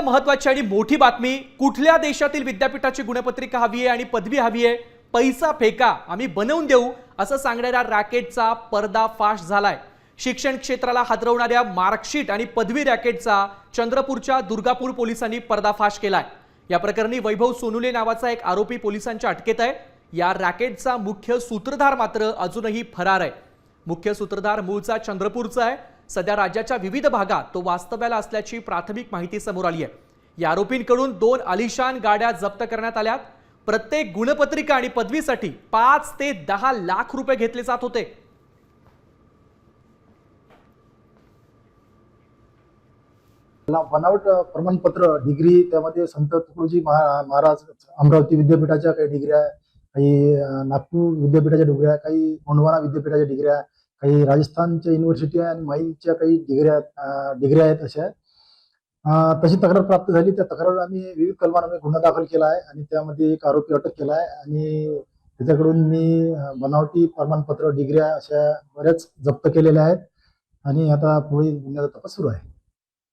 महत्त्वाची आणि मोठी बातमी, कुठल्या देशातील विद्यापीठाची गुणपत्रिका हवी आहे आणि पदवी हवी आहे, पैसा फेका आम्ही बनवून देऊ असं सांगणाऱ्या रॅकेटचा पर्दाफाश झालाय। शिक्षण क्षेत्राला हादरवणाऱ्या मार्कशीट आणि पदवी रॅकेटचा चंद्रपूरच्या दुर्गापूर पोलिसांनी पर्दाफाश केलाय। या प्रकरणी वैभव सोनुले नावाचा एक आरोपी पोलिसांच्या अटकेत आहे। या रॅकेटचा मुख्य सूत्रधार मात्र अजूनही फरार आहे। मुख्य सूत्रधार मूळचा चंद्रपूरचा आहे। सध्या राज्याच्या विविध भागात तो वास्तव्याला असल्याची प्राथमिक माहिती समोर आली आहे। या आरोपींकडून 2 आलिशान गाड्या जप्त करण्यात आल्यात। प्रत्येक गुणपत्रिका आणि पदवीसाठी 5 ते 10 लाख रुपये घेतले जात होते। बनावट प्रमाणपत्र डिग्री त्यामध्ये संत तुकडोजी महाराज अमरावती विद्यापीठाच्या काही डिग्र्या, काही नागपूर विद्यापीठाच्या डिग्र्या, काही गोंडवाना विद्यापीठाच्या डिग्र्या, काही राजस्थानच्या युनिव्हर्सिटी आणि माईलच्या काही डिग्र्या आहेत। अशा तशी तक्रार प्राप्त झाली। त्या तक्रारीवर आम्ही विविध कलमांमध्ये गुन्हा दाखल केला आहे आणि त्यामध्ये एक आरोपी अटक केला आहे आणि त्याच्याकडून मी बनावटी प्रमाणपत्र डिग्र्या अशा बऱ्याच जप्त केलेल्या आहेत आणि आता पुढील गुन्ह्याचा तपास सुरू आहे।